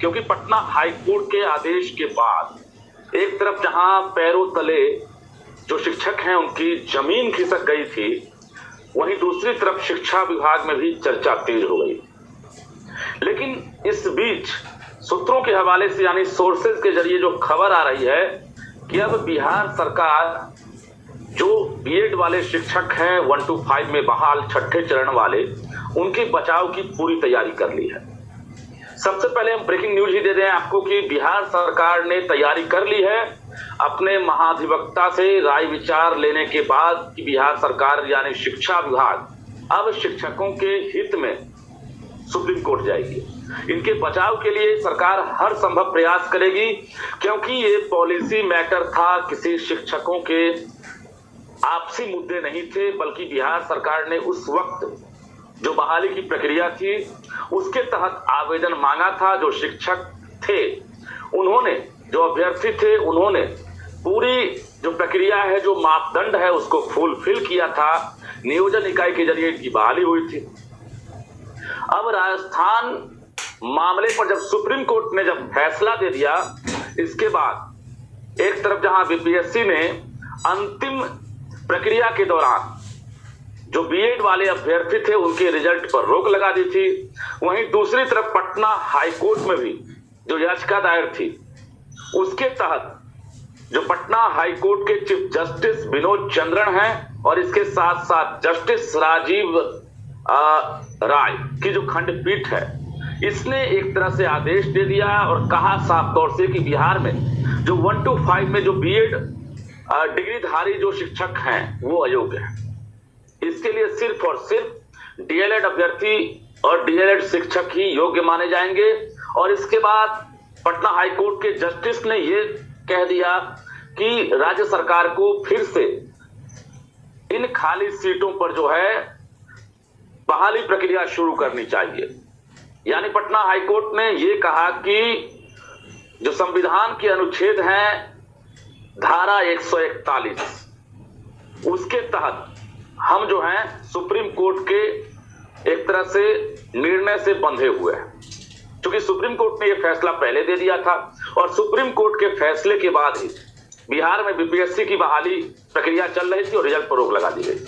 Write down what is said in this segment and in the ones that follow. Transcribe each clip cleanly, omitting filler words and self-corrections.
क्योंकि Patna high court के आदेश के बाद एक तरफ जहां पैरों तले जो शिक्षक हैं उनकी जमीन खिसक गई थी, वहीं दूसरी तरफ शिक्षा विभाग में भी चर्चा तेज हो गई। लेकिन इस बीच सूत्रों के हवाले से यानी सोर्सेज के जरिए जो खबर आ रही है कि अब बिहार सरकार जो बीएड वाले शिक्षक हैं 1 to 5 में बहाल छठे चरण वाले, उनके बचाव की पूरी तैयारी कर ली है। सबसे पहले हम ब्रेकिंग न्यूज ही दे रहे हैं आपको कि बिहार सरकार ने तैयारी कर ली है अपने महाधिवक्ता से राय विचार लेने के बाद कि बिहार सरकार यानी शिक्षा विभाग अब शिक्षकों के हित में सुप्रीम कोर्ट जाएगी। इनके बचाव के लिए सरकार हर संभव प्रयास करेगी, क्योंकि ये पॉलिसी मैटर था, किसी शिक्षकों के आपसी मुद्दे नहीं थे, बल्कि बिहार सरकार ने उस वक्त जो बहाली की प्रक्रिया थी उसके तहत आवेदन मांगा था। जो शिक्षक थे उन्होंने, जो अभ्यर्थी थे उन्होंने पूरी जो प्रक्रिया है, जो मापदंड है उसको फुलफिल किया था। नियोजन इकाई के जरिए इनकी बहाली हुई थी। अब राजस्थान मामले पर जब सुप्रीम कोर्ट ने जब फैसला दे दिया, इसके बाद एक तरफ जहां बीपीएससी ने अंतिम प्रक्रिया के दौरान जो बीएड वाले अभ्यर्थी थे उनके रिजल्ट पर रोक लगा दी थी, वहीं दूसरी तरफ पटना हाई कोर्ट में भी जो याचिका दायर थी उसके तहत जो पटना हाई कोर्ट के चीफ जस्टिस विनोद चंद्रन हैं और इसके साथ साथ जस्टिस राजीव राय की जो खंडपीठ है, इसने एक तरह से आदेश दे दिया और कहा साफ तौर से कि बिहार में जो 1 to 5 में जो बीएड डिग्रीधारी जो शिक्षक हैं वो अयोग्य हैं। इसके लिए सिर्फ और सिर्फ डीएलएड अभ्यर्थी और डीएलएड शिक्षक ही योग्य माने जाएंगे। और इसके बाद पटना हाई कोर्ट के जस्टिस ने ये कह दिया कि राज्य सरकार को फिर से इन खाली सीटों पर जो है बहाली प्रक्रिया शुरू करनी चाहिए। यानी पटना हाई कोर्ट ने ये कहा कि जो संविधान के अनुच्छेद हैं धारा 141 उसके तहत हम जो हैं सुप्रीम कोर्ट के एक तरह से निर्णय से बंधे हुए हैं, क्योंकि सुप्रीम कोर्ट ने यह फैसला पहले दे दिया था और सुप्रीम कोर्ट के फैसले के बाद ही बिहार में बीपीएससी की बहाली प्रक्रिया चल रही थी और रिजल्ट पर रोक लगा दी गई।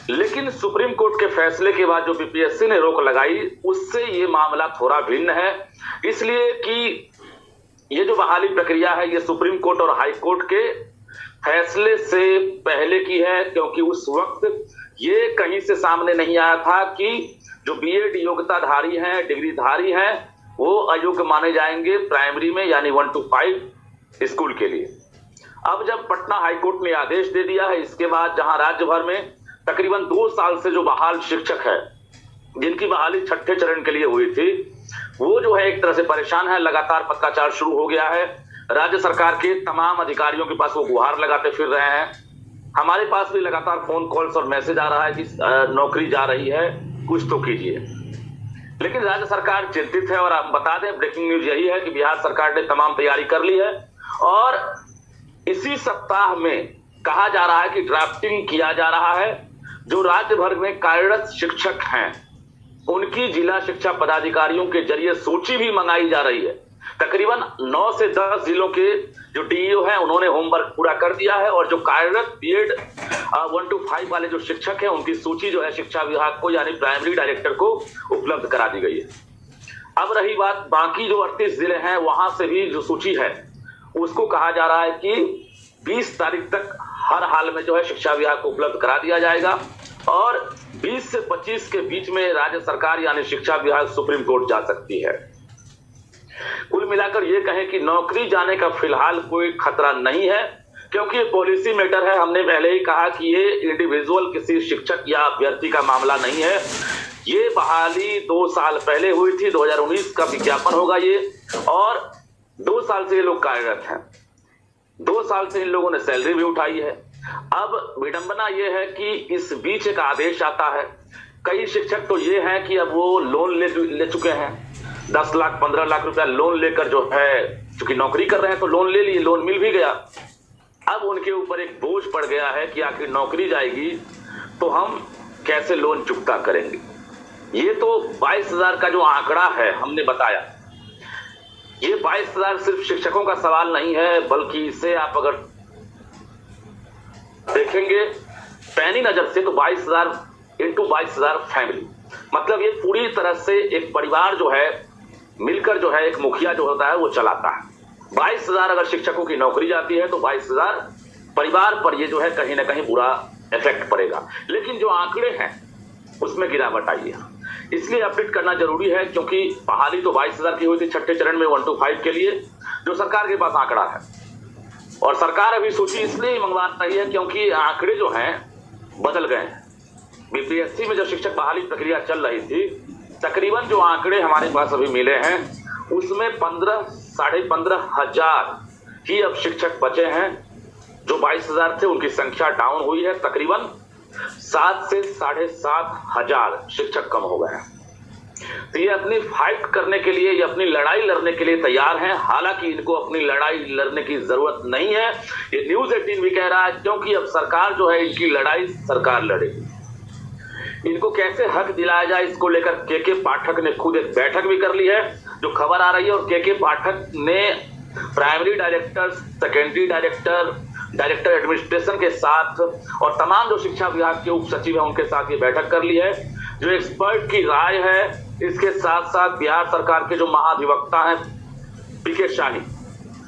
लेकिन सुप्रीम कोर्ट के फैसले के बाद जो बीपीएससी ने रोक लगाई उससे ये मामला थोड़ा भिन्न है, इसलिए कि ये जो बहाली प्रक्रिया है ये सुप्रीम कोर्ट और हाई कोर्ट के फैसले से पहले की है, क्योंकि उस वक्त ये कहीं से सामने नहीं आया था कि जो बीएड योग्यताधारी हैं, डिग्रीधारी हैं, वो अयोग्य माने जाएंगे प्राइमरी में यानी 1 to 5 स्कूल के लिए। अब जब पटना हाई कोर्ट ने आदेश दे दिया है, इसके बाद जहां राज्य भर में तकरीबन 2 साल से जो बहाल शिक्षक है जिनकी बहाली छठे चरण के लिए हुई थी, वो जो है एक तरह से परेशान है। लगातार पत्राचार शुरू हो गया है, राज्य सरकार के तमाम अधिकारियों के पास वो गुहार लगाते फिर रहे हैं। हमारे पास भी लगातार फोन कॉल्स और मैसेज आ रहा है कि नौकरी जा रही है, कुछ तो कीजिए। लेकिन राज्य सरकार चिंतित है और हम बता दें, ब्रेकिंग न्यूज यही है कि बिहार सरकार ने तमाम तैयारी कर ली है और इसी सप्ताह में कहा जा रहा है कि ड्राफ्टिंग किया जा रहा है। जो राज्य भर में कार्यरत शिक्षक हैं उनकी जिला शिक्षा पदाधिकारियों के जरिए सूची भी मंगाई जा रही है। तकरीबन 9 से 10 जिलों के जो डीईओ हैं उन्होंने होमवर्क पूरा कर दिया है और जो कार्यरत बीएड 1 to 5 वाले जो शिक्षक हैं उनकी सूची जो है शिक्षा विभाग को यानी प्राइमरी डायरेक्टर को उपलब्ध करा दी गई है। अब रही बात बाकी जो 38 जिले हैं, वहां से भी जो सूची है उसको कहा जा रहा है कि 20 तारीख तक हर हाल में जो है शिक्षा विभाग को उपलब्ध करा दिया जाएगा और 20 से 25 के बीच में राज्य सरकार यानी शिक्षा विभाग सुप्रीम कोर्ट जा सकती है। कुल मिलाकर ये कहें कि नौकरी जाने का फिलहाल कोई खतरा नहीं है, क्योंकि ये पॉलिसी मैटर है। हमने पहले ही कहा कि ये इंडिविजुअल किसी शिक्षक या अभ्यर्थी का मामला नहीं है। ये बहाली 2 साल पहले हुई थी, 2019 का विज्ञापन होगा ये, और 2 साल से ये लोग कार्यरत हैं। 2 साल से इन लोगों ने सैलरी भी उठाई है। अब विडंबना ये है कि इस बीच एक आदेश आता है। कई शिक्षक तो ये हैं कि अब वो लोन ले चुके हैं, 10 लाख 15 लाख रुपया लोन लेकर जो है, चूंकि नौकरी कर रहे हैं तो लोन ले लिए, लोन मिल भी गया। अब उनके ऊपर एक बोझ पड़ गया है कि आखिर नौकरी जाएगी तो हम कैसे लोन चुकता करेंगे। ये तो 22,000 का जो आंकड़ा है हमने बताया, ये 22,000 सिर्फ शिक्षकों का सवाल नहीं है, बल्कि इसे आप अगर देखेंगे पैनी नजर से तो 22,000 इंटू 22,000 फैमिली, मतलब ये पूरी तरह से एक परिवार जो है मिलकर जो है एक मुखिया जो होता है वो चलाता है। 22,000 अगर शिक्षकों की नौकरी जाती है तो 22,000 परिवार पर ये जो है कहीं ना कहीं बुरा इफेक्ट पड़ेगा। लेकिन जो आंकड़े हैं उसमें गिरावट आई है, इसलिए अपडेट करना जरूरी है, क्योंकि बहाली तो 22,000 की हुई थी छठे चरण में 1 to 5 के लिए, जो सरकार के पास आंकड़ा है। और सरकार अभी सूची इसलिए मंगवा रही है क्योंकि आंकड़े जो हैं बदल गए हैं। बीपीएससी में जो शिक्षक बहाली प्रक्रिया चल रही थी, तकरीबन जो आंकड़े हमारे पास अभी मिले हैं उसमें 15,000-15,500 ही अब शिक्षक बचे हैं। जो 22,000 थे उनकी संख्या डाउन हुई है, तकरीबन 7 से 7,500 शिक्षक कम हो गए हैं। तो ये अपनी फाइट करने के लिए, ये अपनी लड़ाई लड़ने के लिए तैयार हैं। हालांकि इनको अपनी लड़ाई लड़ने की जरूरत नहीं है, ये न्यूज़ 18 भी कह रहा है, क्योंकि अब सरकार जो है इनकी लड़ाई सरकार लड़ेगी। इनको कैसे हक दिलाया जाए इसको लेकर के पाठक ने खुद एक बैठक भी कर ली है, जो खबर आ रही है। और के पाठक ने primary director, secondary director, director administration के साथ और तमाम जो शिक्षा विभाग के उप सचिव हैं उनके साथ ये बैठक कर ली है। जो एक्सपर्ट की राय है, इसके साथ साथ बिहार सरकार के जो महाधिवक्ता हैं पीके शाही,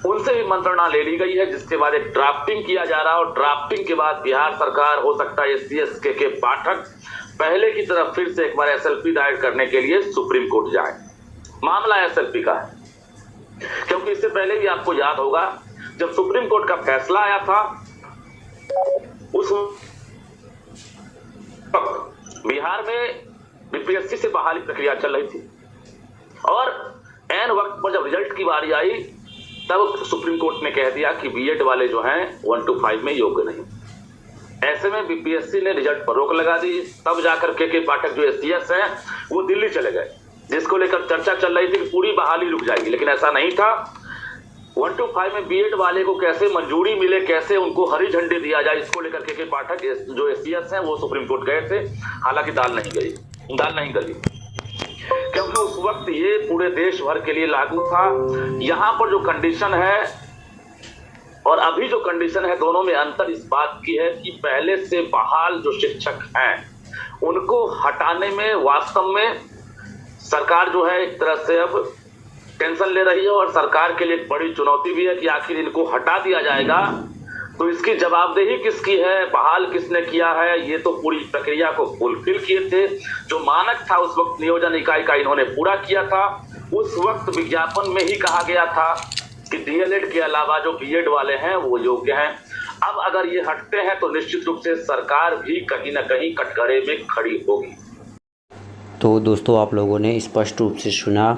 उनसे भी मंत्रणा ले ली गई है, जिसके बाद एक ड्राफ्टिंग किया जा रहा है। और ड्राफ्टिंग के बाद बिहार सरकार हो सकता है SC के पाठक पहले की तरफ फिर से एक बार SLP दायर करने के लिए सुप्रीम कोर्ट जाए। मामला SLP का है, क्योंकि इससे पहले भी आपको याद होगा जब सुप्रीम कोर्ट का फैसला आया था, उस वक्त बिहार में बीपीएससी से बहाली प्रक्रिया चल रही थी, और एन वक्त पर जब रिजल्ट की बारी आई तब सुप्रीम कोर्ट ने कह दिया कि बीएड वाले जो हैं 1 to 5 में योग्य नहीं। ऐसे में बीपीएससी ने रिजल्ट पर रोक लगा दी। तब जाकर के पाठक जो SCS हैं वो दिल्ली चले गए, जिसको लेकर चर्चा चल रही थी कि पूरी बहाली रुक जाएगी, लेकिन ऐसा नहीं था। 1 to 5 में बीएड वाले को कैसे मंजूरी मिले, कैसे उनको हरी झंडी दिया जाए, इसको लेकर के पाठक जो SCS हैं वो सुप्रीम कोर्ट गए थे। हालांकि दाल नहीं गली, क्योंकि उस वक्त ये पूरे देश भर के लिए लागू था। यहाँ पर जो कंडीशन है और अभी जो कंडीशन है, दोनों में अंतर इस बात की है कि पहले से बहाल जो शिक्षक हैं उनको हटाने में वास्तव में सरकार जो है एक तरह से अब टेंशन ले रही है। और सरकार के लिए एक बड़ी चुनौती भी है कि आखिर इनको हटा दिया जाएगा तो इसकी जवाबदेही किसकी है, बहाल किसने किया है। ये तो पूरी प्रक्रिया को फुलफिल किए थे, जो मानक था उस वक्त नियोजन इकाई का इन्होंने पूरा किया था। उस वक्त विज्ञापन में ही कहा गया था कि DLED के अलावा जो बीएड वाले हैं वो योग्य हैं। अब अगर ये हटते हैं तो निश्चित रूप से सरकार भी कहीं ना कहीं कटघरे में खड़ी होगी। तो दोस्तों, आप लोगों ने स्पष्ट रूप से सुना,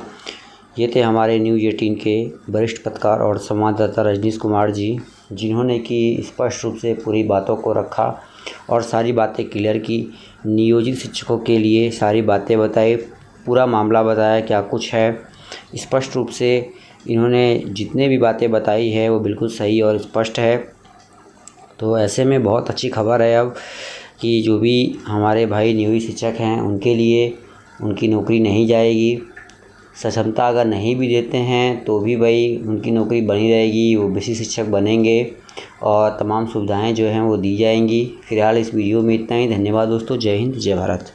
ये थे हमारे न्यूज़ 18 के वरिष्ठ पत्रकार और संवाददाता रजनीश कुमार जी, जिन्होंने कि स्पष्ट रूप से पूरी बातों को रखा और सारी बातें क्लियर की। नियोजित शिक्षकों के लिए सारी बातें बताई, पूरा मामला बताया क्या कुछ है। स्पष्ट रूप से इन्होंने जितने भी बातें बताई है वो बिल्कुल सही और स्पष्ट है। तो ऐसे में बहुत अच्छी खबर है अब कि जो भी हमारे भाई नियोजित शिक्षक हैं उनके लिए उनकी नौकरी नहीं जाएगी। सक्षमता अगर नहीं भी देते हैं तो भी भाई उनकी नौकरी बनी रहेगी, वो बेसिक शिक्षक बनेंगे और तमाम सुविधाएं जो हैं वो दी जाएंगी। फ़िलहाल इस वीडियो में इतना ही। धन्यवाद दोस्तों। जय हिंद, जय भारत।